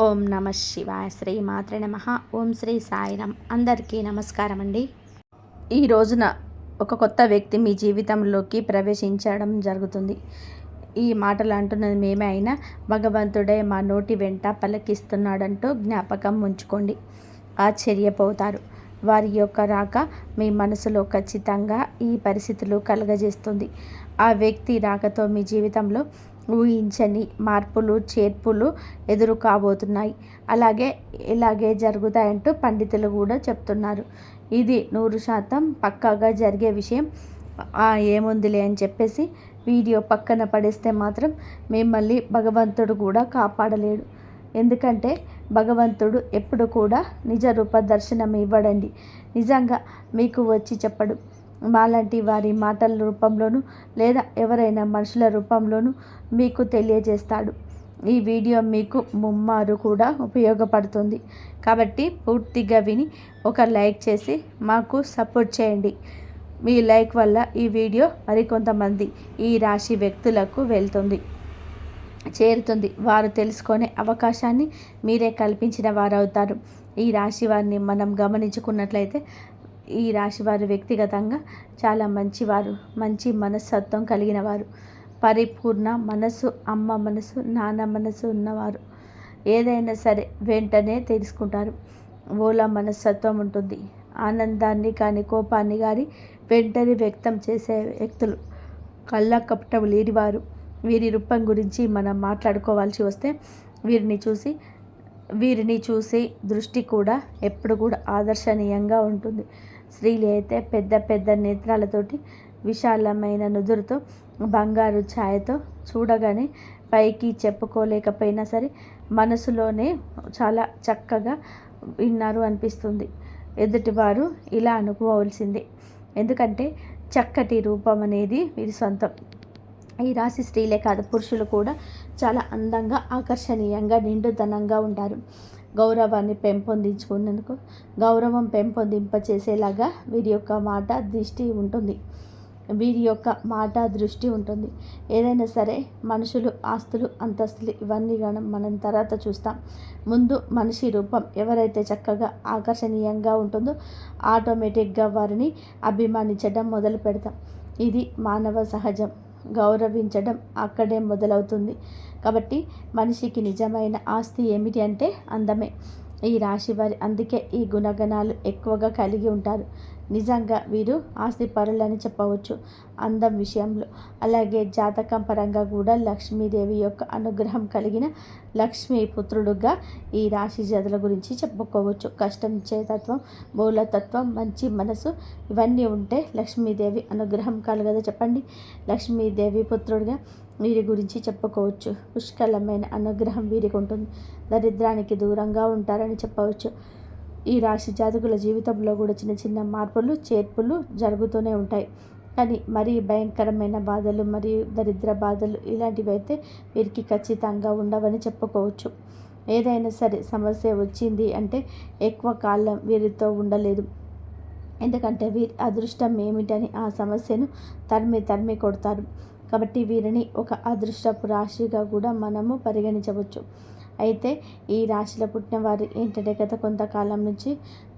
ఓం నమ శివాయ. శ్రీ మాత్రే నమ. ఓం శ్రీ సాయిరామ్. అందరికీ నమస్కారం అండి. ఈ రోజున ఒక కొత్త వ్యక్తి మీ జీవితంలోకి ప్రవేశించడం జరుగుతుంది. ఈ మాటలు అంటున్నది మేమే అయినా భగవంతుడే మా నోటి వెంట పలికిస్తున్నాడంటూ జ్ఞాపకం ఉంచుకోండి. ఆశ్చర్యపోతారు. వారి యొక్క రాక మీ మనసులో ఖచ్చితంగా ఈ పరిస్థితులు కలుగజేస్తుంది. ఆ వ్యక్తి రాకతో మీ జీవితంలో ఊహించని మార్పులు చేర్పులు ఎదురు కాబోతున్నాయి. ఇలాగే జరుగుతాయంటూ పండితులు కూడా చెప్తున్నారు. ఇది 100% పక్కాగా జరిగే విషయం. ఏముందిలే అని చెప్పేసి వీడియో పక్కన పడేస్తే మాత్రం మిమ్మల్ని భగవంతుడు కూడా కాపాడలేడు. ఎందుకంటే భగవంతుడు ఎప్పుడు కూడా నిజ రూప దర్శనం ఇవ్వడండి. నిజంగా మీకు వచ్చి చెప్పడు. మాలాంటి వారి మాటల రూపంలోనూ లేదా ఎవరైనా మనుషుల రూపంలోనూ మీకు తెలియజేస్తాడు. ఈ వీడియో మీకు ముమ్మారు కూడా ఉపయోగపడుతుంది. కాబట్టి పూర్తిగా విని ఒక లైక్ చేసి మాకు సపోర్ట్ చేయండి. మీ లైక్ వల్ల ఈ వీడియో మరికొంతమంది ఈ రాశి వ్యక్తులకు చేరుతుంది. వారు తెలుసుకునే అవకాశాన్ని మీరే కల్పించిన వారవుతారు. ఈ రాశి వారిని మనం గమనించుకున్నట్లయితే ఈ రాశివారు వ్యక్తిగతంగా చాలా మంచివారు, మంచి మనస్తత్వం కలిగిన వారు, పరిపూర్ణ మనసు, అమ్మ మనసు, నాన్న మనసు ఉన్నవారు. ఏదైనా సరే వెంటనే తెలుసుకుంటారు. ఓలా మనస్తత్వం ఉంటుంది. ఆనందాన్ని కానీ కోపాన్ని కానీ వెంటనే వ్యక్తం చేసే వ్యక్తులు, కళ్ళ కపటం లేనివారు. వీరి రూపం గురించి మనం మాట్లాడుకోవాల్సి వస్తే వీరిని చూసి దృష్టి కూడా ఎప్పుడు కూడా ఆదర్శనీయంగా ఉంటుంది. స్త్రీలు అయితే పెద్ద పెద్ద నేత్రాలతోటి విశాలమైన నుదురుతో బంగారు ఛాయతో చూడగానే పైకి చెప్పుకోలేకపోయినా సరే మనసులోనే చాలా చక్కగా విన్నారు అనిపిస్తుంది. ఎదుటివారు ఇలా అనుకోవాల్సిందే. ఎందుకంటే చక్కటి రూపం అనేది వీరి సొంతం. ఈ రాశి స్త్రీలే కాదు, పురుషులు కూడా చాలా అందంగా, ఆకర్షణీయంగా, నిండుదనంగా ఉంటారు. గౌరవం పెంపొందింపచేసేలాగా వీరి యొక్క మాట దృష్టి ఉంటుంది. ఏదైనా సరే మనుషులు, ఆస్తులు, అంతస్తులు ఇవన్నీ మనం తర్వాత చూస్తాం. ముందు మనిషి రూపం ఎవరైతే చక్కగా ఆకర్షణీయంగా ఉంటుందో ఆటోమేటిక్గా వారిని అభిమానించడం మొదలు పెడతాం. ఇది మానవ సహజం. గౌరవించడం అక్కడే మొదలవుతుంది. కాబట్టి మనిషికి నిజమైన ఆస్తి ఏమిటి అంటే అందమే. ఈ రాశి వారి అందుకే ఈ గుణగణాలు ఎక్కువగా కలిగి ఉంటారు. నిజంగా వీరు ఆస్తి పరులని చెప్పవచ్చు అందం విషయంలో. అలాగే జాతకం పరంగా కూడా లక్ష్మీదేవి యొక్క అనుగ్రహం కలిగిన లక్ష్మీ పుత్రుడుగా ఈ రాశి జాతుల గురించి చెప్పుకోవచ్చు. కష్టం చేతత్వం, మూలతత్వం, మంచి మనసు ఇవన్నీ ఉంటే లక్ష్మీదేవి అనుగ్రహం కలగదా చెప్పండి. లక్ష్మీదేవి పుత్రుడిగా వీరి గురించి చెప్పుకోవచ్చు. పుష్కలమైన అనుగ్రహం వీరికి ఉంటుంది. దరిద్రానికి దూరంగా ఉంటారని చెప్పవచ్చు. ఈ రాశి జాతకుల జీవితంలో కూడా చిన్న చిన్న మార్పులు చేర్పులు జరుగుతూనే ఉంటాయి. కానీ మరీ భయంకరమైన బాధలు మరియు దరిద్ర బాధలు ఇలాంటివి అయితే వీరికి ఖచ్చితంగా ఉండవని చెప్పుకోవచ్చు. ఏదైనా సరే సమస్య వచ్చింది అంటే ఎక్కువ కాలం వీరితో ఉండలేదు. ఎందుకంటే వీరి అదృష్టం ఏమిటని ఆ సమస్యను తరిమి కొడతారు. కాబట్టి వీరిని ఒక అదృష్టపు రాశిగా కూడా మనము పరిగణించవచ్చు. అయితే ఈ రాశిలో పుట్టిన వారు ఏంటంటే గత కొంతకాలం నుంచి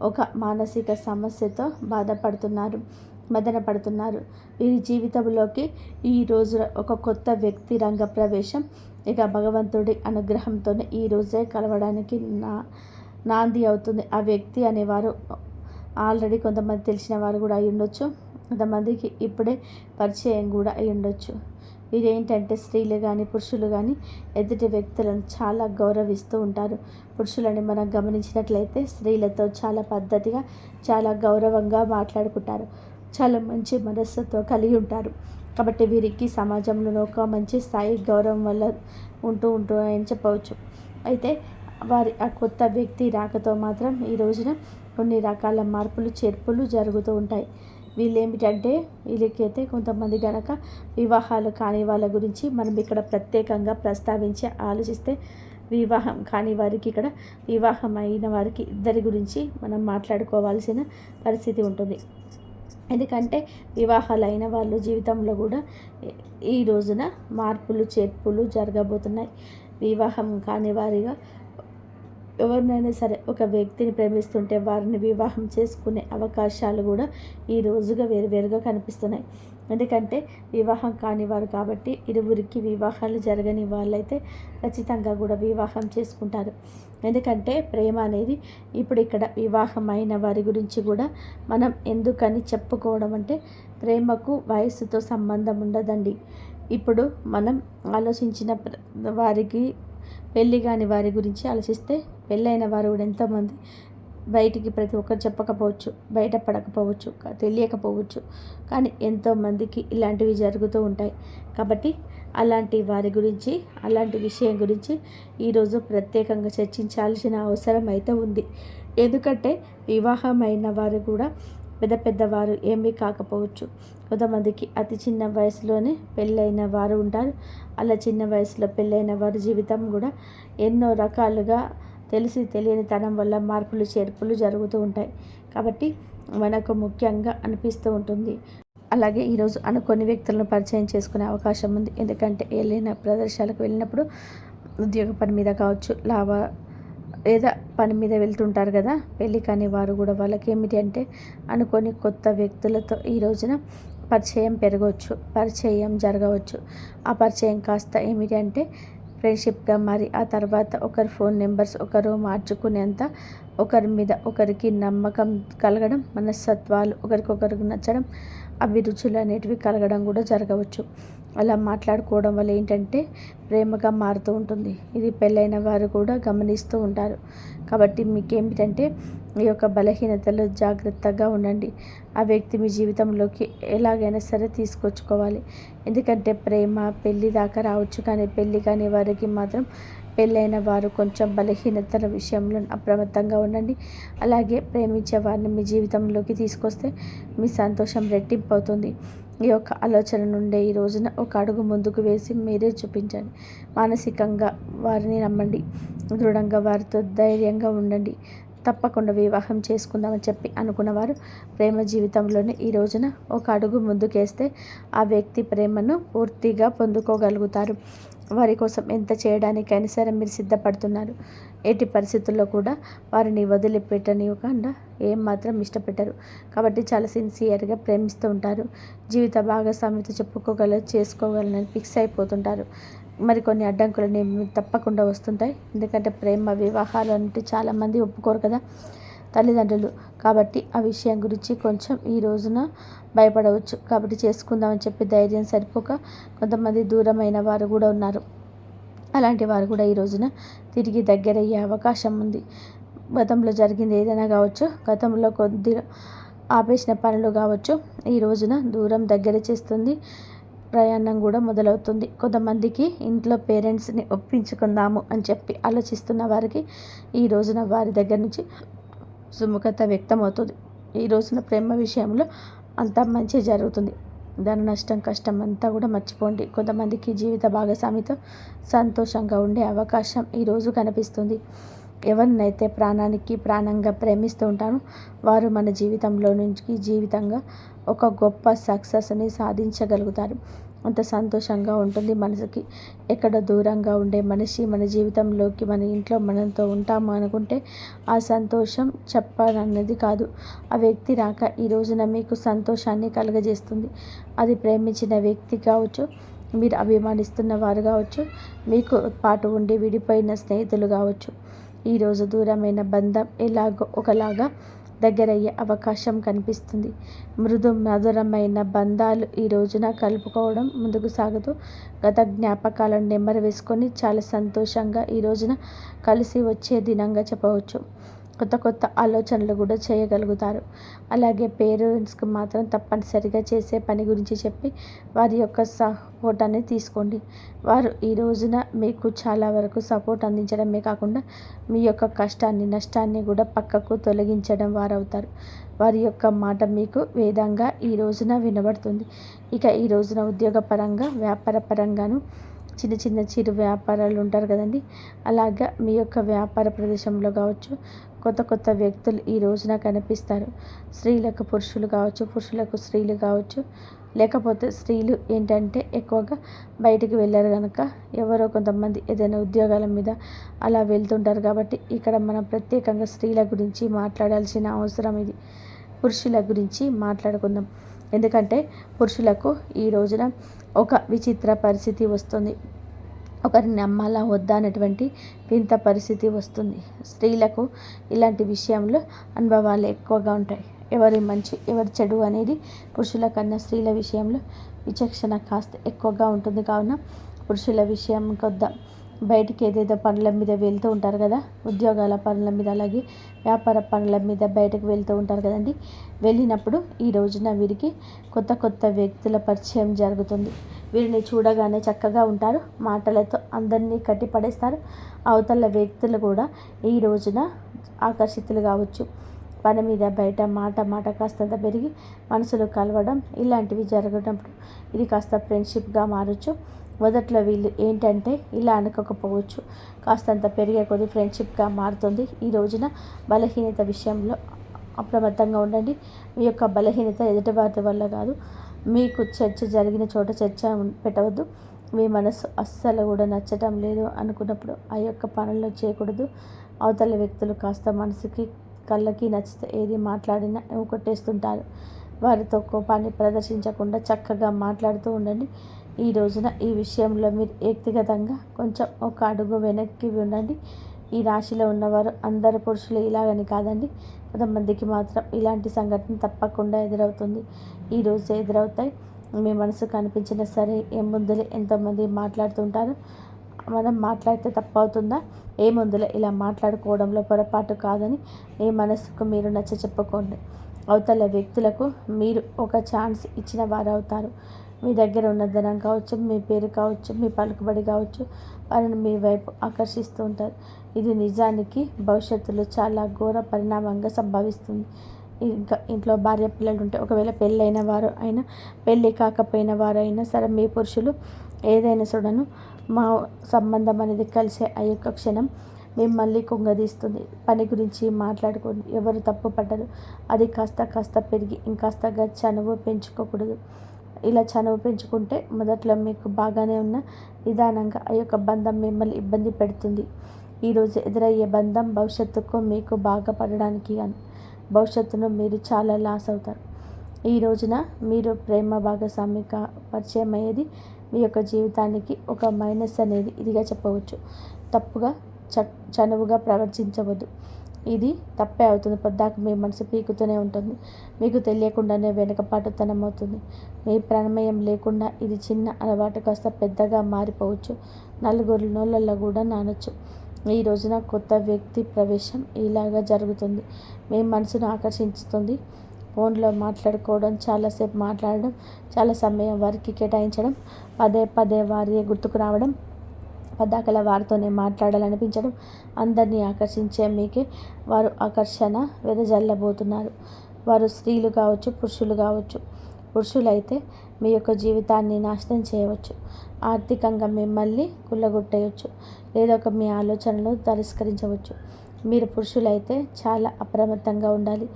ఒక మానసిక సమస్యతో మదన పడుతున్నారు. వీరి జీవితంలోకి ఈ రోజు ఒక కొత్త వ్యక్తి రంగ ప్రవేశం ఇక భగవంతుడి అనుగ్రహంతోనే ఈ రోజే కలవడానికి నాంది అవుతుంది. ఆ వ్యక్తి అనేవారు ఆల్రెడీ కొంతమంది తెలిసిన వారు కూడా అయి ఉండొచ్చు, కొంతమందికి ఇప్పుడే పరిచయం కూడా అయి ఉండొచ్చు. వీరేంటంటే స్త్రీలు కానీ పురుషులు కానీ ఎదుటి వ్యక్తులను చాలా గౌరవిస్తూ ఉంటారు. పురుషులని మనం గమనించినట్లయితే స్త్రీలతో చాలా పద్ధతిగా, చాలా గౌరవంగా మాట్లాడుకుంటారు. చాలా మంచి మనస్సుతో కలిగి ఉంటారు. కాబట్టి వీరికి సమాజంలో ఒక మంచి స్థాయి గౌరవం వల్ల ఉంటూ అని చెప్పవచ్చు. అయితే వారి ఆ కొత్త వ్యక్తి రాకతో మాత్రం ఈ రోజున కొన్ని రకాల మార్పులు చేర్పులు జరుగుతూ ఉంటాయి. వీళ్ళేమిటంటే వీళ్ళకైతే కొంతమంది గనక వివాహాలు కాని వాళ్ళ గురించి మనం ఇక్కడ ప్రత్యేకంగా ప్రస్తావించి ఆలోచిస్తే, వివాహం కాని వారికి ఇక్కడ వివాహం అయిన వారికి ఇద్దరి గురించి మనం మాట్లాడుకోవాల్సిన పరిస్థితి ఉంటుంది. ఎందుకంటే వివాహాలు అయిన వాళ్ళ జీవితంలో కూడా ఈ రోజున మార్పులు చేర్పులు జరగబోతున్నాయి. వివాహం కాని వారిగా ఎవరినైనా సరే ఒక వ్యక్తిని ప్రేమిస్తుంటే వారిని వివాహం చేసుకునే అవకాశాలు కూడా ఈ రోజుగా వేరువేరుగా కనిపిస్తున్నాయి. ఎందుకంటే వివాహం కాని వారు కాబట్టి ఇరువురికి వివాహాలు జరగని వాళ్ళైతే ఖచ్చితంగా కూడా వివాహం చేసుకుంటారు. ఎందుకంటే ప్రేమ అనేది ఇప్పుడు ఇక్కడ వివాహమైన వారి గురించి కూడా మనం ఎందుకని చెప్పుకోవడం అంటే ప్రేమకు వయస్సుతో సంబంధం ఉండదండి. ఇప్పుడు మనం ఆలోచించిన వారికి పెళ్ళి కాని వారి గురించి ఆలోచిస్తే పెళ్ళైన వారు కూడా ఎంతోమంది బయటికి ప్రతి ఒక్కరు చెప్పకపోవచ్చు, బయటపడకపోవచ్చు, తెలియకపోవచ్చు. కానీ ఎంతోమందికి ఇలాంటివి జరుగుతూ ఉంటాయి. కాబట్టి అలాంటి వారి గురించి, అలాంటి విషయం గురించి ఈరోజు ప్రత్యేకంగా చర్చించాల్సిన అవసరం అయితే ఉంది. ఎందుకంటే వివాహమైన వారు కూడా పెద్దవారు ఏమీ కాకపోవచ్చు. కొంతమందికి అతి చిన్న వయసులోనే పెళ్ళైన వారు ఉంటారు. అలా చిన్న వయసులో పెళ్ళైన వారి జీవితం కూడా ఎన్నో రకాలుగా తెలిసి తెలియని తనం వల్ల మార్పులు చేర్పులు జరుగుతూ ఉంటాయి. కాబట్టి మనకు ముఖ్యంగా అనిపిస్తూ ఉంటుంది. అలాగే ఈరోజు అనుకోని వ్యక్తులను పరిచయం చేసుకునే అవకాశం ఉంది. ఎందుకంటే ఏదైనా ప్రదేశాలకు వెళ్ళినప్పుడు ఉద్యోగ పని మీద కావచ్చు, లేదా పని మీద వెళ్తుంటారు కదా, పెళ్ళి కాని వారు కూడా వాళ్ళకి ఏమిటి అంటే అనుకోని కొత్త వ్యక్తులతో ఈ రోజున పరిచయం పెరగవచ్చు, పరిచయం జరగవచ్చు. ఆ పరిచయం కాస్త ఏమిటి అంటే ఫ్రెండ్షిప్గా మారి ఆ తర్వాత ఒకరి ఫోన్ నెంబర్స్ ఒకరు మార్చుకునేంత ఒకరి మీద ఒకరికి నమ్మకం కలగడం, మనస్తత్వాలు ఒకరికొకరికి నచ్చడం, అభిరుచులు అనేటివి కలగడం కూడా జరగవచ్చు. అలా మాట్లాడుకోవడం వల్ల ఏంటంటే ప్రేమగా మారుతూ ఉంటుంది. ఇది పెళ్ళైన వారు కూడా గమనిస్తూ ఉంటారు. కాబట్టి మీకేమిటంటే ఈ యొక్క బలహీనతలో జాగ్రత్తగా ఉండండి. ఆ వ్యక్తి మీ జీవితంలోకి ఎలాగైనా సరే తీసుకొచ్చుకోవాలి. ఎందుకంటే ప్రేమ పెళ్ళి దాకా రావచ్చు, కానీ పెళ్ళి కాని వారికి మాత్రం పెళ్ళైన వారు కొంచెం బలహీనతల విషయంలో అప్రమత్తంగా ఉండండి. అలాగే ప్రేమించే వారిని మీ జీవితంలోకి తీసుకొస్తే మీ సంతోషం రెట్టింపు అవుతుంది. ఈ యొక్క ఆలోచన నుండే ఈ రోజున ఒక అడుగు ముందుకు వేసి మీరే చూపించండి. మానసికంగా వారిని నమ్మండి, దృఢంగా వారితో ధైర్యంగా ఉండండి. తప్పకుండా వివాహం చేసుకుందామని చెప్పి అనుకున్నవారు ప్రేమ జీవితంలోనే ఈ రోజున ఒక అడుగు ముందుకేస్తే ఆ వ్యక్తి ప్రేమను పూర్తిగా పొందుకోగలుగుతారు. వారి కోసం ఎంత చేయడానికైనా సరే మీరు సిద్ధపడుతున్నారు. ఎట్టి పరిస్థితుల్లో కూడా వారిని వదిలిపెట్టనివ్వకుండా ఏమాత్రం ఇష్టపెట్టరు. కాబట్టి చాలా సిన్సియర్గా ప్రేమిస్తూ ఉంటారు. జీవిత భాగస్వామితో చేసుకోగలనని ఫిక్స్ అయిపోతుంటారు. మరికొన్ని అడ్డంకులు తప్పకుండా వస్తుంటాయి. ఎందుకంటే ప్రేమ వివాహాలు అంటే చాలామంది ఒప్పుకోరు కదా తల్లిదండ్రులు. కాబట్టి ఆ విషయం గురించి కొంచెం ఈ రోజున భయపడవచ్చు. కాబట్టి చేసుకుందామని చెప్పి ధైర్యం సరిపోక కొంతమంది దూరమైన వారు కూడా ఉన్నారు. అలాంటి వారు కూడా ఈ రోజున తిరిగి దగ్గరయ్యే అవకాశం ఉంది. గతంలో జరిగింది ఏదైనా కావచ్చు, గతంలో కొద్దిగా ఆపేసిన పనులు కావచ్చు, ఈ రోజున దూరం దగ్గర చేస్తుంది. ప్రయాణం కూడా మొదలవుతుంది. కొంతమందికి ఇంట్లో పేరెంట్స్ని ఒప్పించుకుందాము అని చెప్పి ఆలోచిస్తున్న వారికి ఈ రోజున వారి దగ్గర నుంచి సుముఖత వ్యక్తం అవుతుంది. ఈ రోజున ప్రేమ విషయంలో అంతా మంచి జరుగుతుంది. ధన నష్టం కష్టం అంతా కూడా మర్చిపోండి. కొంతమందికి జీవిత భాగస్వామితో సంతోషంగా ఉండే అవకాశం ఈరోజు కనిపిస్తుంది. ఎవరినైతే ప్రాణానికి ప్రాణంగా ప్రేమిస్తూ ఉంటానో వారు మన జీవితంలో నుంచి జీవితంగా ఒక గొప్ప సక్సెస్ని సాధించగలుగుతారు. అంత సంతోషంగా ఉంటుంది మనసుకి. ఎక్కడ దూరంగా ఉండే మనిషి మన జీవితంలోకి మన ఇంట్లో మనతో ఉంటాము అనుకుంటే ఆ సంతోషం చెప్పాలన్నది కాదు. ఆ వ్యక్తి రాక ఈ రోజున మీకు సంతోషాన్ని కలుగజేస్తుంది. అది ప్రేమించిన వ్యక్తి కావచ్చు, మీరు అభిమానిస్తున్న వారు కావచ్చు, మీకు పాటు ఉండి విడిపోయిన స్నేహితులు కావచ్చు. ఈరోజు దూరమైన బంధం ఎలాగో ఒకలాగా దగ్గరయ్యే అవకాశం కనిపిస్తుంది. మధురమైన బంధాలు ఈ రోజున కలుపుకోవడం ముందుకు సాగుతూ గత జ్ఞాపకాలను నెమ్మరు వేసుకొని చాలా సంతోషంగా ఈ రోజున కలిసి వచ్చే దినంగా చెప్పవచ్చు. కొత్త ఆలోచనలు కూడా చేయగలుగుతారు. అలాగే పేరెంట్స్కి మాత్రం తప్పనిసరిగా చేసే పని గురించి చెప్పి వారి యొక్క సపోర్ట్ అనేది తీసుకోండి. వారు ఈ రోజున మీకు చాలా వరకు సపోర్ట్ అందించడమే కాకుండా మీ యొక్క కష్టాన్ని నష్టాన్ని కూడా పక్కకు తొలగించడం వారవుతారు. వారి యొక్క మాట మీకు వేదంగా ఈ రోజున వినబడుతుంది. ఇక ఈ రోజున ఉద్యోగపరంగా వ్యాపార పరంగాను చిన్న చిరు వ్యాపారాలు ఉంటారు కదండి, అలాగా మీ యొక్క వ్యాపార ప్రదేశంలో కావచ్చు కొత్త వ్యక్తులు ఈ రోజున కనిపిస్తారు. స్త్రీలకు పురుషులు కావచ్చు, పురుషులకు స్త్రీలు కావచ్చు, లేకపోతే స్త్రీలు ఏంటంటే ఎక్కువగా బయటికి వెళ్ళారు కనుక ఎవరో కొంతమంది ఏదైనా ఉద్యోగాల మీద అలా వెళ్తుంటారు. కాబట్టి ఇక్కడ మనం ప్రత్యేకంగా స్త్రీల గురించి మాట్లాడాల్సిన అవసరం ఇది. పురుషుల గురించి మాట్లాడుకుందాం. ఎందుకంటే పురుషులకు ఈ రోజున ఒక విచిత్ర పరిస్థితి వస్తుంది. ఒకరిని నమ్మాలా వద్దా అనేటువంటి వింత పరిస్థితి వస్తుంది. స్త్రీలకు ఇలాంటి విషయంలో అనుభవాలు ఎక్కువగా ఉంటాయి. ఎవరి మంచి ఎవరి చెడు అనేది పురుషుల కన్నా స్త్రీల విషయంలో విచక్షణ కాస్త ఎక్కువగా ఉంటుంది. కావున పురుషుల విషయం కొద్దా బయటికి ఏదేదో పనుల మీద వెళ్తూ ఉంటారు కదా, ఉద్యోగాల పనుల మీద, అలాగే వ్యాపార పనుల మీద బయటకు వెళ్తూ ఉంటారు కదండి. వెళ్ళినప్పుడు ఈ రోజున వీరికి కొత్త కొత్త వ్యక్తుల పరిచయం జరుగుతుంది. వీరిని చూడగానే చక్కగా ఉంటారు, మాటలతో అందరినీ కట్టిపడేస్తారు. అవతల వ్యక్తులు కూడా ఈ రోజున ఆకర్షితులు కావచ్చు. పని మీద బయట మాట కాస్తంత పెరిగి మనసులు కలవడం ఇలాంటివి జరగటప్పుడు ఇది కాస్త ఫ్రెండ్షిప్గా మారచ్చు. మొదట్లో వీళ్ళు ఏంటంటే ఇలా అనుకోకపోవచ్చు, కాస్తంత పెరిగే కొద్ది ఫ్రెండ్షిప్గా మారుతుంది. ఈ రోజున బలహీనత విషయంలో అప్రమత్తంగా ఉండండి. మీ యొక్క బలహీనత ఎదుటివారి వల్ల కాదు. మీకు చర్చ జరిగిన చోట చర్చ పెట్టవద్దు. మీ మనసు అస్సలు కూడా నచ్చటం లేదు అనుకున్నప్పుడు ఆ యొక్క పనుల్లో చేయకూడదు. అవతల వ్యక్తులు కాస్త మనసుకి కళ్ళకి నచ్చితే ఏది మాట్లాడినా కొట్టేస్తుంటారు. వారితో కోపాన్ని ప్రదర్శించకుండా చక్కగా మాట్లాడుతూ ఉండండి. ఈ రోజున ఈ విషయంలో మీరు వ్యక్తిగతంగా కొంచెం ఒక అడుగు వెనక్కి ఉండండి. ఈ రాశిలో ఉన్నవారు అందరు పురుషులు ఇలాగని కాదండి, కొంతమందికి మాత్రం ఇలాంటి సంఘటన తప్పకుండా ఎదురవుతుంది. ఈరోజు ఎదురవుతాయి. మీ మనసు కనిపించినా సరే ముందులే ఎంతోమంది మాట్లాడుతుంటారు. మనం మాట్లాడితే తప్పవుతుందా? ముందులే ఇలా మాట్లాడుకోవడంలో పొరపాటు కాదని మీ మనసుకు మీరు నచ్చ చెప్పుకోండి. అవతల వ్యక్తులకు మీరు ఒక ఛాన్స్ ఇచ్చిన వారు అవుతారు. మీ దగ్గర ఉన్న ధనం కావచ్చు, మీ పేరు కావచ్చు, మీ పలుకుబడి కావచ్చు, వారిని మీ వైపు ఆకర్షిస్తూ ఉంటారు. ఇది నిజానికి భవిష్యత్తులో చాలా ఘోర పరిణామంగా సంభవిస్తుంది. ఇంకా ఇంట్లో భార్య పిల్లలు ఉంటే, ఒకవేళ పెళ్ళైన వారు అయినా పెళ్ళి కాకపోయిన వారు అయినా సరే, మీ పురుషులు ఏదైనా చూడను మా సంబంధం అనేది కలిసే ఆ యొక్క క్షణం మిమ్మల్ని కుంగదీస్తుంది. పని గురించి మాట్లాడుకోండి, ఎవరు తప్పు పడ్డరు. అది కాస్త పెరిగి ఇంకాస్తగా చనువు పెంచుకోకూడదు. ఇలా చనువు పెంచుకుంటే మొదట్లో మీకు బాగానే ఉన్న నిదానంగా ఆ యొక్క బంధం మిమ్మల్ని ఇబ్బంది పెడుతుంది. ఈరోజు ఎదురయ్యే బంధం భవిష్యత్తుకు మీకు బాగా పడడానికి కానీ భవిష్యత్తును మీరు చాలా లాస్ అవుతారు. ఈ రోజున మీరు ప్రేమ భాగస్వామిగా పరిచయం అయ్యేది మీ యొక్క జీవితానికి ఒక మైనస్ అనేది ఇదిగా చెప్పవచ్చు. తప్పుగా చనువుగా ప్రవర్తించవద్దు. ఇది తప్పే అవుతుంది. పొద్దాక మీ మనసు పీకుతూనే ఉంటుంది. మీకు తెలియకుండానే వెనుకపాటుతనం అవుతుంది. మీ ప్రమేయం లేకుండా ఇది చిన్న అలవాటు కాస్త పెద్దగా మారిపోవచ్చు. నలుగురు నోళ్ళల్లో కూడా నానొచ్చు. ఈ రోజున కొత్త వ్యక్తి ప్రవేశం ఇలాగా జరుగుతుంది. మీ మనసును ఆకర్షిస్తుంది. ఫోన్లో మాట్లాడుకోవడం, చాలాసేపు మాట్లాడడం, చాలా సమయం వారికి కేటాయించడం, పదే వారి గుర్తుకు రావడం, పద్దాకల వారితోనే మాట్లాడాలనిపించడం, అందరినీ ఆకర్షించే మీకే వారు ఆకర్షణ వెదజల్లబోతున్నారు. వారు స్త్రీలు కావచ్చు, పురుషులు కావచ్చు. పురుషులైతే మీ యొక్క జీవితాన్ని నాశనం చేయవచ్చు. ఆర్థికంగా మిమ్మల్ని కుల్లగొట్టేయచ్చు, లేదా మీ ఆలోచనలు తిరస్కరించవచ్చు. మీరు పురుషులైతే చాలా అప్రమత్తంగా ఉండాలి.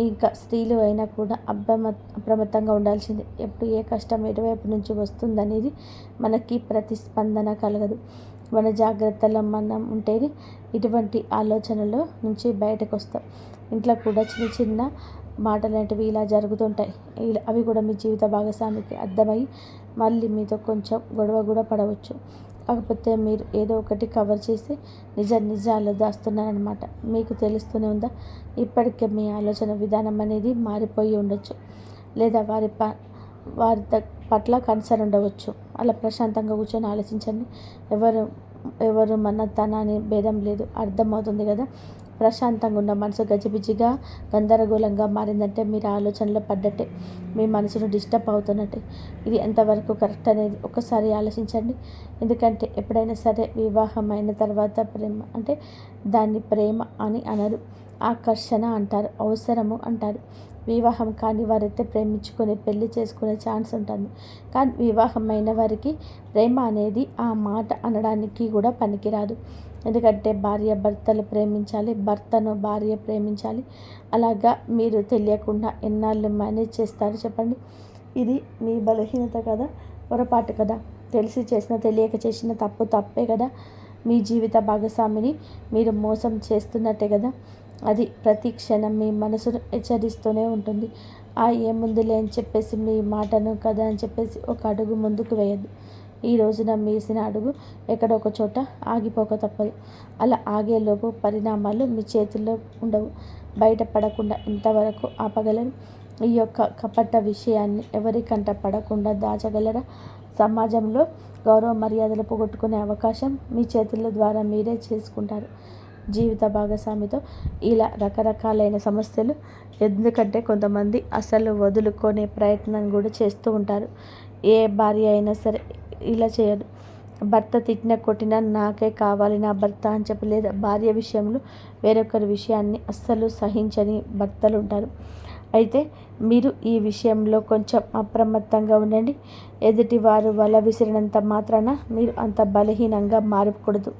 ఇంకా స్త్రీలు అయినా కూడా అప్రమత్తంగా ఉండాల్సిందే. ఎప్పుడు ఏ కష్టం ఎటువైపు నుంచి వస్తుందనేది మనకి ప్రతిస్పందన కలగదు. మన జాగ్రత్తలో మనం ఉంటేనే ఇటువంటి ఆలోచనల నుంచి బయటకు వస్తాం. ఇంట్లో కూడా చిన్న చిన్న మాటలాంటివి ఇలా జరుగుతుంటాయి. అవి కూడా మీ జీవిత భాగస్వామికి అర్థమై మళ్ళీ మీతో కొంచెం గొడవ కూడా పడవచ్చు. కాకపోతే మీరు ఏదో ఒకటి కవర్ చేసి నిజాలు దాస్తున్నారనమాట. మీకు తెలుస్తూనే ఉందా? ఇప్పటికే మీ ఆలోచన విధానం అనేది మారిపోయి ఉండొచ్చు, లేదా వారి పట్ల కన్సర్న్ ఉండవచ్చు. అలా ప్రశాంతంగా కూర్చొని ఆలోచించండి. ఎవరు మన తన అనే భేదం లేదు, అర్థమవుతుంది కదా. ప్రశాంతంగా ఉన్న మనసు గజిబిజిగా గందరగోళంగా మారిందంటే మీరు ఆలోచనలో పడ్డట్టే, మీ మనసును డిస్టర్బ్ అవుతున్నట్టే. ఇది ఎంతవరకు కరెక్ట్ అనేది ఒకసారి ఆలోచించండి. ఎందుకంటే ఎప్పుడైనా సరే వివాహం అయిన తర్వాత ప్రేమ అంటే దాన్ని ప్రేమ అని అనరు, ఆకర్షణ అంటారు, అవసరము అంటారు. వివాహం కాని వారైతే ప్రేమించుకొని పెళ్లి చేసుకునే ఛాన్స్ ఉంటుంది. కానీ వివాహం అయిన వారికి ప్రేమ అనేది ఆ మాట అనడానికి కూడా పనికిరాదు. ఎందుకంటే భార్య భర్తలు ప్రేమించాలి, భర్తను భార్య ప్రేమించాలి. అలాగా మీరు తెలియకుండా ఎన్నాళ్ళు మేనేజ్ చేస్తారు చెప్పండి. ఇది మీ బలహీనత కదా, పొరపాటు కదా, తెలిసి చేసిన తెలియక చేసిన తప్పే కదా. మీ జీవిత భాగస్వామిని మీరు మోసం చేస్తున్నట్టే కదా. అది ప్రతి క్షణం మీ మనసును హెచ్చరిస్తూనే ఉంటుంది. ఏముందిలే అని చెప్పేసి మీ మాటను కదా అని చెప్పేసి ఒక అడుగు ముందుకు వేయద్దు. ఈ రోజున మీసిన అడుగు ఎక్కడో ఒక చోట ఆగిపోక తప్పదు. అలా ఆగేలోపు పరిణామాలు మీ చేతుల్లో ఉండవు. బయటపడకుండా ఇంతవరకు ఆపగలరు. ఈ యొక్క కపట విషయాన్ని ఎవరి కంట పడకుండా దాచగలరా? సమాజంలో గౌరవ మర్యాదలు పోగొట్టుకునే అవకాశం మీ చేతుల ద్వారా మీరే చేసుకుంటారు. జీవిత భాగస్వామితో ఇలా రకరకాలైన సమస్యలు, ఎందుకంటే కొంతమంది అసలు వదులుకునే ప్రయత్నం కూడా చేస్తూ ఉంటారు. ఏ భార్య అయినా సరే ఇలా చేయదు. భర్త తిట్టిన కొట్టినా నాకే కావాలి నా భర్త అని చెప్పి, లేదా భార్య విషయంలో వేరొకరి విషయాన్ని అస్సలు సహించని భర్తలు ఉంటారు. అయితే మీరు ఈ విషయంలో కొంచెం అప్రమత్తంగా ఉండండి. ఎదుటివారు వల విసిరినంత మాత్రాన మీరు అంత బలహీనంగా మారకూడదు.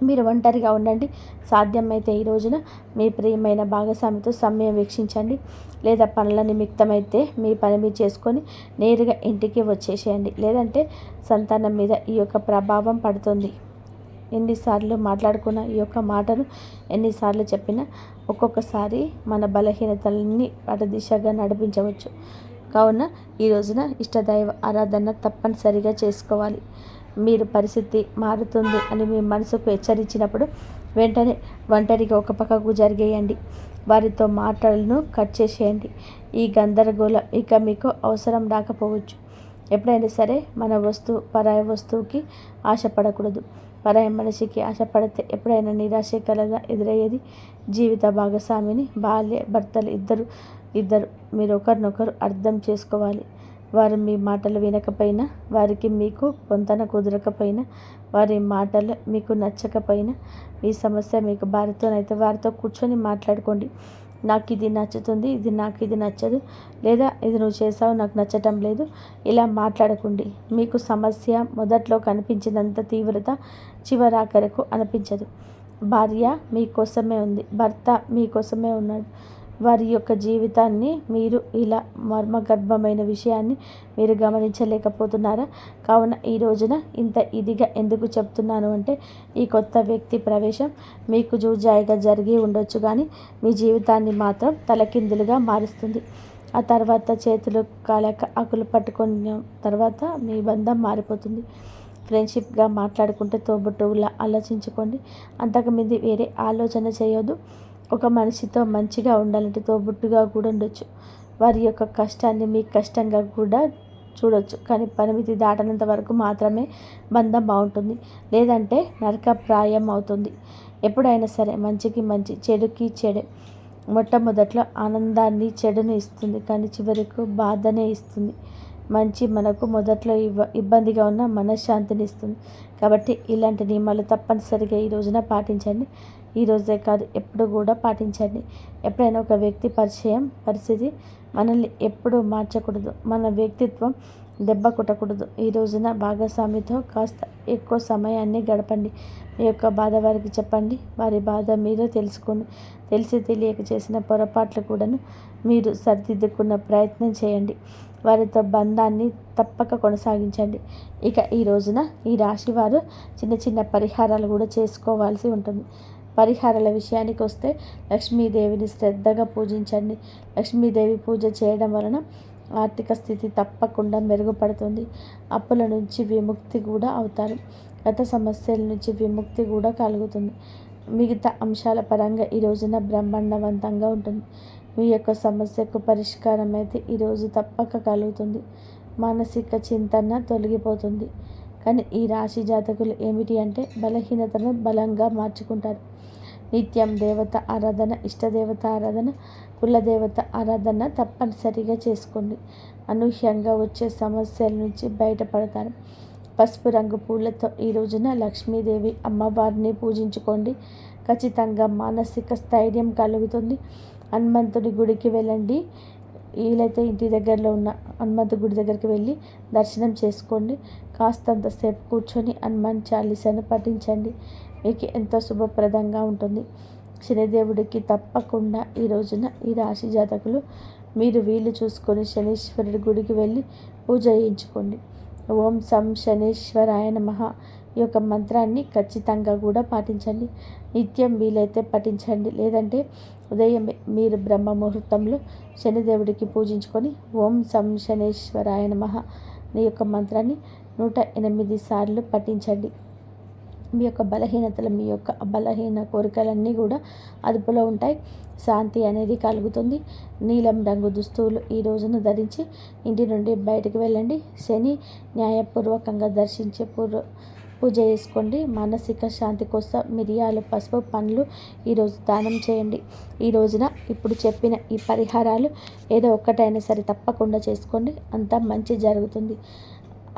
మీరు ఒంటరిగా ఉండండి. సాధ్యమైతే ఈ రోజున మీ ప్రియమైన భాగస్వామితో సమయం వీక్షించండి. లేదా పనుల నిమిత్తమైతే మీ పని మీరు చేసుకొని నేరుగా ఇంటికి వచ్చేసేయండి. లేదంటే సంతానం మీద ఈ యొక్క ప్రభావం పడుతుంది. ఎన్నిసార్లు మాట్లాడుకున్న ఈ యొక్క మాటను ఎన్నిసార్లు చెప్పినా ఒక్కొక్కసారి మన బలహీనతల్ని అటు దిశగా నడిపించవచ్చు. కావున ఈ రోజున ఇష్టదైవ ఆరాధన తప్పనిసరిగా చేసుకోవాలి. మీరు పరిస్థితి మారుతుంది అని మీ మనసుకు హెచ్చరించినప్పుడు వెంటనే ఒంటరిగా ఒక పక్కకు జరిగేయండి. వారితో మాటలను కట్ చేసేయండి. ఈ గందరగోళం ఇక మీకు అవసరం రాకపోవచ్చు. ఎప్పుడైనా సరే మన పరాయి వస్తువుకి ఆశపడకూడదు. పరాయి మనిషికి ఆశపడితే ఎప్పుడైనా నిరాశకరంగా ఎదురయ్యేది. జీవిత భాగస్వామిని భార్య భర్తలు ఇద్దరు మీరు ఒకరినొకరు అర్థం చేసుకోవాలి. వారు మీ మాటలు వినకపోయినా, వారికి మీకు పొంతన కుదరకపోయినా, వారి మాటలు మీకు నచ్చకపోయినా, మీ సమస్య మీకు భార్యతోనైతే వారితో కూర్చొని మాట్లాడుకోండి. నాకు ఇది నచ్చుతుంది, నాకు ఇది నచ్చదు, లేదా ఇది నువ్వు చేసావు నాకు నచ్చటం లేదు, ఇలా మాట్లాడకండి. మీకు సమస్య మొదట్లో కనిపించినంత తీవ్రత చివరాఖరకు అనిపించదు. భార్య మీకోసమే ఉంది, భర్త మీకోసమే ఉన్నాడు. వారి యొక్క జీవితాన్ని మీరు ఇలా మర్మగర్భమైన విషయాన్ని మీరు గమనించలేకపోతున్నారా? కావున ఈ రోజున ఇంత ఇదిగా ఎందుకు చెప్తున్నాను అంటే, ఈ కొత్త వ్యక్తి ప్రవేశం మీకు జూజాయిగా జరిగి ఉండొచ్చు, కానీ మీ జీవితాన్ని మాత్రం తలకిందులుగా మారుస్తుంది. ఆ తర్వాత చేతులు కాలేక ఆకులు పట్టుకున్న తర్వాత మీ బంధం మారిపోతుంది. ఫ్రెండ్షిప్గా మాట్లాడుకుంటే తోబుట్టువులా ఆలోచించుకోండి. అంతకుమింది వేరే ఆలోచన చేయొద్దు. ఒక మనిషితో మంచిగా ఉండాలంటే తోబుట్టుగా కూడా ఉండొచ్చు. వారి యొక్క కష్టాన్ని మీ కష్టంగా కూడా చూడొచ్చు. కానీ పరిమితి దాటనంత వరకు మాత్రమే బంధం బాగుంటుంది. లేదంటే నరకప్రాయం అవుతుంది. ఎప్పుడైనా సరే మంచికి మంచి, చెడుకి చెడే. మొట్టమొదట్లో ఆనందాన్ని చెడును ఇస్తుంది, కానీ చివరకు బాధనే ఇస్తుంది. మంచి మనకు మొదట్లో ఇబ్బందిగా ఉన్న మనశ్శాంతిని ఇస్తుంది. కాబట్టి ఇలాంటి నియమాలు తప్పనిసరిగా ఈ రోజున పాటించండి. ఈ రోజే కాదు, ఎప్పుడు కూడా పాటించండి. ఎప్పుడైనా ఒక వ్యక్తి పరిస్థితి మనల్ని ఎప్పుడూ మార్చకూడదు. మన వ్యక్తిత్వం దెబ్బ కొట్టకూడదు. ఈ రోజున భాగస్వామితో కాస్త ఎక్కువ సమయాన్ని గడపండి. మీ యొక్క బాధ వారికి చెప్పండి. వారి బాధ మీరు తెలుసుకోండి. తెలిసి తెలియక చేసిన పొరపాట్లు కూడాను మీరు సరిదిద్దుకున్న ప్రయత్నం చేయండి. వారితో బంధాన్ని తప్పక కొనసాగించండి. ఇక ఈ రోజున ఈ రాశి వారు చిన్న చిన్న పరిహారాలు కూడా చేసుకోవాల్సి ఉంటుంది. పరిహారాల విషయానికి వస్తే లక్ష్మీదేవిని శ్రద్ధగా పూజించండి. లక్ష్మీదేవి పూజ చేయడం వలన ఆర్థిక స్థితి తప్పకుండా మెరుగుపడుతుంది. అప్పుల నుంచి విముక్తి కూడా అవుతారు. గత సమస్యల నుంచి విముక్తి కూడా కలుగుతుంది. మిగతా అంశాల పరంగా ఈ రోజున బ్రహ్మాండవంతంగా ఉంటుంది. మీ యొక్క సమస్యకు పరిష్కారం అయితే ఈరోజు తప్పక కలుగుతుంది. మానసిక చింతన తొలగిపోతుంది. కానీ ఈ రాశి జాతకులు ఏమిటి అంటే బలహీనతను బలంగా మార్చుకుంటారు. నిత్యం దేవత ఆరాధన, ఇష్టదేవత ఆరాధన, కులదేవత ఆరాధన తప్పనిసరిగా చేసుకోండి. అనూహ్యంగా వచ్చే సమస్యల నుంచి బయటపడతారు. పసుపు రంగు పూలతో ఈ రోజున లక్ష్మీదేవి అమ్మవారిని పూజించుకోండి. ఖచ్చితంగా మానసిక స్థైర్యం కలుగుతుంది. హనుమంతుడి గుడికి వెళ్ళండి. వీలైతే ఇంటి దగ్గరలో ఉన్న హనుమంతు గుడి దగ్గరికి వెళ్ళి దర్శనం చేసుకోండి. కాస్తంతసేపు కూర్చొని హనుమాన్ చాలీసాను పఠించండి. మీకు ఎంతో శుభప్రదంగా ఉంటుంది. శనిదేవుడికి తప్పకుండా ఈ రోజున ఈ రాశి జాతకులు మీరు వీలు చూసుకొని శనీశ్వరుడి గుడికి వెళ్ళి పూజ చేయించుకోండి. ఓం సం శనీశ్వరాయ నమః ఈ యొక్క మంత్రాన్ని ఖచ్చితంగా కూడా పాటించండి. నిత్యం వీలైతే పఠించండి. లేదంటే ఉదయం మీరు బ్రహ్మ ముహూర్తంలో శనిదేవుడికి పూజించుకొని ఓం సం శనీశ్వరాయ నమః ఈ యొక్క మంత్రాన్ని 108 సార్లు పఠించండి. మీ యొక్క బలహీనతలు, మీ యొక్క బలహీన కోరికలన్నీ కూడా అదుపులో ఉంటాయి. శాంతి అనేది కలుగుతుంది. నీలం రంగు దుస్తువులు ఈ రోజును ధరించి ఇంటి నుండి బయటకు వెళ్ళండి. శని న్యాయపూర్వకంగా దర్శించే పూజ చేసుకోండి. మానసిక శాంతి కోసం మిరియాలు, పసుపు, పండ్లు ఈరోజు దానం చేయండి. ఈ రోజున ఇప్పుడు చెప్పిన ఈ పరిహారాలు ఏదో ఒక్కటైనా సరే తప్పకుండా చేసుకోండి. అంతా మంచి జరుగుతుంది.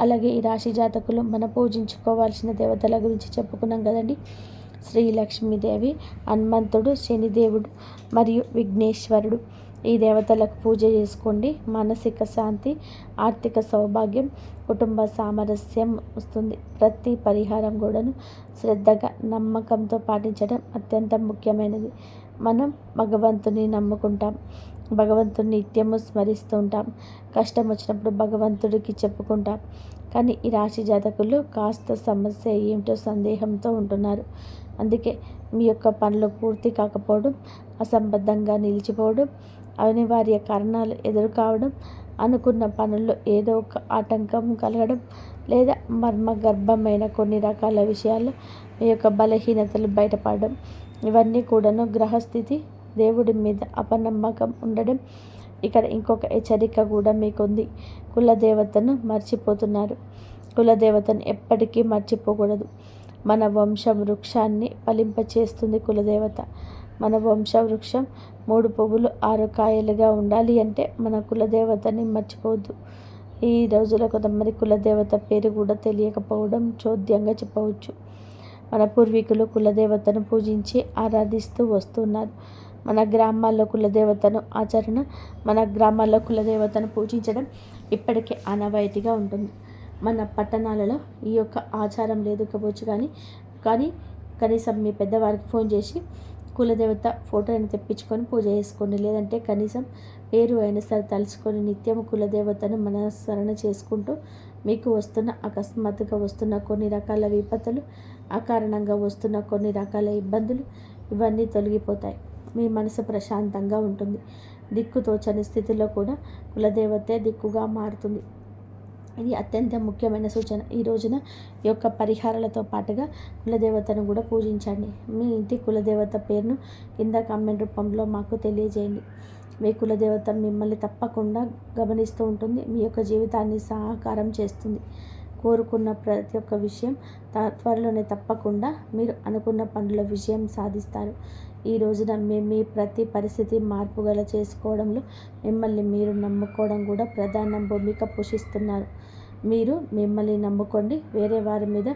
అలాగే ఈ రాశి జాతకులు మనం పూజించుకోవాల్సిన దేవతల గురించి చెప్పుకున్నాం కదండి. శ్రీ లక్ష్మీదేవి, హనుమంతుడు, శనిదేవుడు మరియు విఘ్నేశ్వరుడు. ఈ దేవతలకు పూజ చేసుకోండి. మానసిక శాంతి, ఆర్థిక సౌభాగ్యం, కుటుంబ సామరస్యం వస్తుంది. ప్రతి పరిహారం కూడాను శ్రద్ధగా, నమ్మకంతో పాటించడం అత్యంత ముఖ్యమైనది. మనం భగవంతుని నమ్ముకుంటాం, భగవంతుని నిత్యము స్మరిస్తూ ఉంటాం. కష్టం వచ్చినప్పుడు భగవంతుడికి చెప్పుకుంటాం. కానీ ఈ రాశి జాతకులు కాస్త సమస్య ఏమిటో సందేహంతో ఉంటున్నారు. అందుకే మీ యొక్క పనులు పూర్తి కాకపోవడం, అసంబద్ధంగా నిలిచిపోవడం, అనివార్య కారణాలు ఎదురు కావడం, అనుకున్న పనుల్లో ఏదో ఒక ఆటంకం కలగడం, లేదా మర్మగర్భమైన కొన్ని రకాల విషయాల్లో మీ యొక్క బలహీనతలు బయటపడడం, ఇవన్నీ కూడాను గ్రహస్థితి, దేవుడి మీద అపనమ్మకం ఉండడం. ఇక్కడ ఇంకొక హెచ్చరిక కూడా మీకుంది. కులదేవతను మర్చిపోతున్నారు. కులదేవతను ఎప్పటికీ మర్చిపోకూడదు. మన వంశ వృక్షాన్ని ఫలింపచేస్తుంది కులదేవత. మన వంశ వృక్షం 3 పువ్వులు 6 కాయలుగా ఉండాలి అంటే మన కులదేవతని మర్చిపోవద్దు. ఈ రోజులో కొంతమంది కులదేవత పేరు కూడా తెలియకపోవడం చోద్యంగా చెప్పవచ్చు. మన పూర్వీకులు కులదేవతను పూజించి ఆరాధిస్తూ వస్తున్నారు. మన గ్రామాల్లో కులదేవతను పూజించడం ఇప్పటికే ఆనవాయితీగా ఉంటుంది. మన పట్టణాలలో ఈ యొక్క ఆచారం లేకపోవచ్చు, కానీ కనీసం మీ పెద్దవారికి ఫోన్ చేసి కులదేవత ఫోటోని తెప్పించుకొని పూజ చేసుకోండి. లేదంటే కనీసం పేరు అయినా సరే తలుచుకొని నిత్యం కులదేవతను మనస్మరణ చేసుకుంటూ మీకు అకస్మాత్తుగా వస్తున్న కొన్ని రకాల విపత్తులు, అకారణంగా వస్తున్న కొన్ని రకాల ఇబ్బందులు, ఇవన్నీ తొలగిపోతాయి. మీ మనసు ప్రశాంతంగా ఉంటుంది. దిక్కుతోచని స్థితిలో కూడా కులదేవతే దిక్కుగా మారుతుంది. ఇది అత్యంత ముఖ్యమైన సూచన. ఈ రోజున ఈ యొక్క పరిహారాలతో పాటుగా కులదేవతను కూడా పూజించండి. మీ ఇంటి కులదేవత పేరును కింద కామెంట్ రూపంలో మాకు తెలియజేయండి. మీ కులదేవత మిమ్మల్ని తప్పకుండా గమనిస్తూ ఉంటుంది. మీ యొక్క జీవితాన్ని సహకారం చేస్తుంది. కోరుకున్న ప్రతి ఒక్క విషయం త్వరలోనే తప్పకుండా మీరు అనుకున్న పనుల విజయం సాధిస్తారు. ఈ రోజున మీ ప్రతి పరిస్థితి మార్పుగల చేసుకోవడంలో మిమ్మల్ని మీరు నమ్ముకోవడం కూడా ప్రధాన భూమిక పోషిస్తున్నారు. మీరు మిమ్మల్ని నమ్ముకోండి. వేరే వారి మీద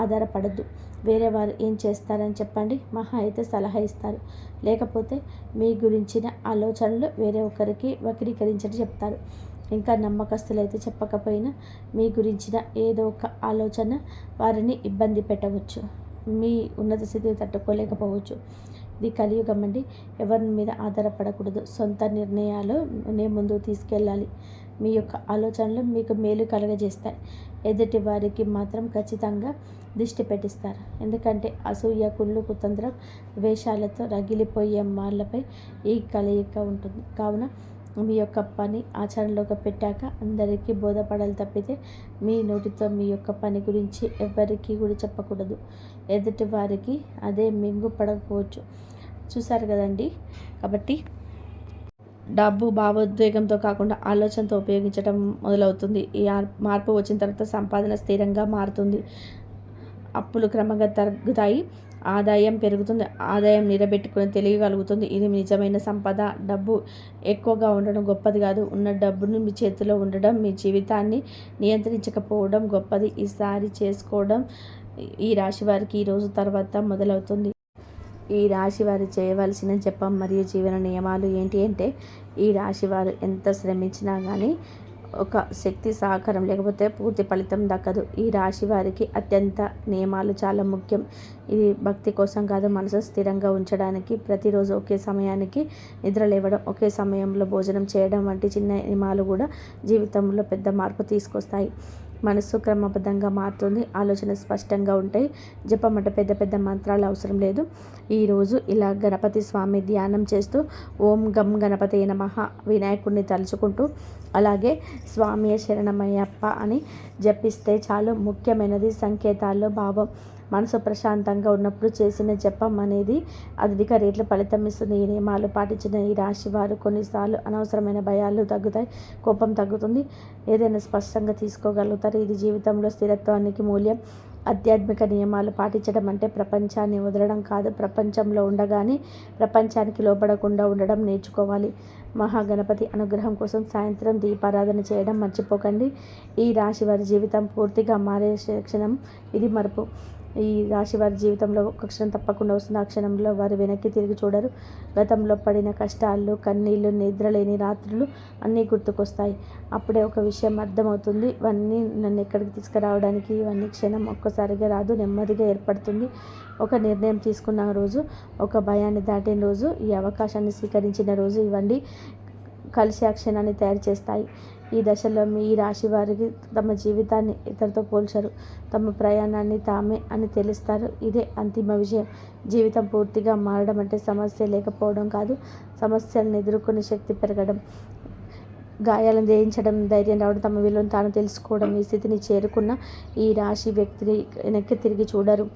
ఆధారపడద్దు. వేరే వారు ఏం చేస్తారని చెప్పండి, మహా అయితే సలహా ఇస్తారు. లేకపోతే మీ గురించిన ఆలోచనలు వేరే ఒకరికి వక్రీకరించని చెప్తారు. ఇంకా నమ్మకస్తులైతే చెప్పకపోయినా మీ గురించిన ఏదో ఒక ఆలోచన వారిని ఇబ్బంది పెట్టవచ్చు. మీ ఉన్నత స్థితిని తట్టుకోలేకపోవచ్చు. ఇది కలియుగం అండి. ఎవరి మీద ఆధారపడకూడదు. సొంత నిర్ణయాలు ముందుకు తీసుకెళ్ళాలి. మీ యొక్క ఆలోచనలు మీకు మేలు కలగజేస్తాయి. ఎదుటి వారికి మాత్రం ఖచ్చితంగా దిష్టి పెట్టిస్తారు. ఎందుకంటే అసూయ, కుళ్ళు, కుతంత్రం, ద్వేషాలతో రగిలిపోయే వాళ్ళపై ఈ కలయిక ఉంటుంది. కావున మీ యొక్క పని ఆచరణలోకి పెట్టాక అందరికీ బోధపడాలి తప్పితే మీ నోటితో మీ యొక్క పని గురించి ఎవరికి కూడా చెప్పకూడదు. ఎదుటి వారికి అదే మింగుపడకపోవచ్చు. చూసారు కదండి. కాబట్టి డబ్బు భావోద్వేగంతో కాకుండా ఆలోచనతో ఉపయోగించడం మొదలవుతుంది. ఈ మార్పు వచ్చిన తర్వాత సంపాదన స్థిరంగా మారుతుంది. అప్పులు క్రమంగా తగ్గుతాయి. ఆదాయం పెరుగుతుంది. ఆదాయం నిలబెట్టుకుని తెలియగలుగుతుంది. ఇది నిజమైన సంపద. డబ్బు ఎక్కువగా ఉండడం గొప్పది కాదు. ఉన్న డబ్బును మీ చేతిలో ఉండడం, మీ జీవితాన్ని నియంత్రించకపోవడం గొప్పది. ఈసారి చేసుకోవడం ఈ రాశి వారికి ఈ రోజు తర్వాత మొదలవుతుంది. ఈ రాశి వారు చేయవలసిన జపం మరియు జీవన నియమాలు ఏంటి అంటే, ఈ రాశి వారు ఎంత శ్రమించినా కానీ ఒక శక్తి సహకారం లేకపోతే పూర్తి ఫలితం దక్కదు. ఈ రాశి వారికి అత్యంత నియమాలు చాలా ముఖ్యం. ఇది భక్తి కోసం కాదు, మనసు స్థిరంగా ఉంచడానికి. ప్రతిరోజు ఒకే సమయానికి నిద్ర లేవడం, ఒకే సమయంలో భోజనం చేయడం వంటి చిన్న నియమాలు కూడా జీవితంలో పెద్ద మార్పు తీసుకొస్తాయి. మనసు క్రమబద్ధంగా మారుతుంది, ఆలోచన స్పష్టంగా ఉంటాయి. జపం అంటే పెద్ద పెద్ద మంత్రాలు అవసరం లేదు. ఈరోజు ఇలా గణపతి స్వామి ధ్యానం చేస్తూ ఓం గం గణపతి నమః వినాయకుడిని తలుచుకుంటూ అలాగే స్వామి శరణమయ్యప్ప అని జపిస్తే చాలు. ముఖ్యమైనది సంకేతాల్లో భావం. మనసు ప్రశాంతంగా ఉన్నప్పుడు చేసిన జపం అనేది అధిక రేట్ల ఫలితం ఇస్తుంది. ఈ నియమాలు పాటించిన ఈ రాశి వారు కొన్నిసార్లు అనవసరమైన భయాలు తగ్గుతాయి, కోపం తగ్గుతుంది, ఏదైనా స్పష్టంగా తీసుకోగలుగుతారు. ఇది జీవితంలో స్థిరత్వానికి మూల్యం. ఆధ్యాత్మిక నియమాలు పాటించడం అంటే ప్రపంచాన్ని వదలడం కాదు, ప్రపంచంలో ఉండగానే ప్రపంచానికి లోపడకుండా ఉండడం నేర్చుకోవాలి. మహాగణపతి అనుగ్రహం కోసం సాయంత్రం దీపారాధన చేయడం మర్చిపోకండి. ఈ రాశి వారి జీవితం పూర్తిగా మారే క్షణం ఇది. మరపు ఈ రాశి వారి జీవితంలో ఒక క్షణం తప్పకుండా వస్తుంది. ఆ క్షణంలో వారు వెనక్కి తిరిగి చూడరు. గతంలో పడిన కష్టాలు, కన్నీళ్ళు, నిద్రలేని రాత్రులు అన్నీ గుర్తుకొస్తాయి. అప్పుడే ఒక విషయం అర్థమవుతుంది, ఇవన్నీ నన్ను ఎక్కడికి తీసుకురావడానికి, ఇవన్నీ క్షణం ఒక్కసారిగా రాదు, నెమ్మదిగా ఏర్పడుతుంది. ఒక నిర్ణయం తీసుకున్న రోజు, ఒక భయాన్ని దాటిన రోజు, ఈ అవకాశాన్ని స్వీకరించిన రోజు, ఇవన్నీ కలిసి ఆ క్షణాన్ని తయారు చేస్తాయి. ఈ దశలో మీ రాశి వారికి తమ జీవితాన్ని ఇతరులతో పోల్చరు, తమ ప్రయాణాన్ని తామే అని తెలుస్తారు. ఇదే అంతిమ విజయం. జీవితం పూర్తిగా మారడం అంటే సమస్య లేకపోవడం కాదు, సమస్యలను ఎదుర్కొనే శక్తి పెరగడం, గాయాలను జయించడం, ధైర్యం రావడం, తమ విలువను తాను తెలుసుకోవడం. ఈ స్థితిని చేరుకున్న ఈ రాశి వ్యక్తిని వెనక్కి తిరిగి చూడరు.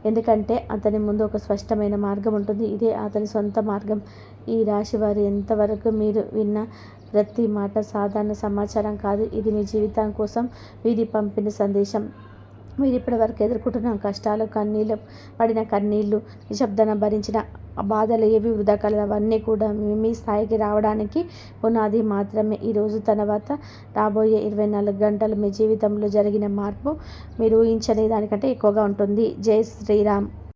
ఎందుకంటే అతని ముందు ఒక స్పష్టమైన మార్గం ఉంటుంది. ఇదే అతని సొంత మార్గం. ఈ రాశి వారు ఎంతవరకు మీరు విన్న ప్రతి మాట సాధారణ సమాచారం కాదు, ఇది మీ జీవితం కోసం వీరి పంపిన సందేశం. మీరు ఇప్పటివరకు ఎదుర్కొంటున్న కష్టాలు, పడిన కన్నీళ్ళు, నిశ్శబ్దాన భరించిన బాధలు ఏవి వృధా కాలేదు. అవన్నీ కూడా మీ స్థాయికి రావడానికి పునాది మాత్రమే. ఈరోజు తర్వాత రాబోయే 24 గంటలు మీ జీవితంలో జరిగిన మార్పు మీరు ఊహించని దానికంటే ఎక్కువగా ఉంటుంది. జై శ్రీరామ్.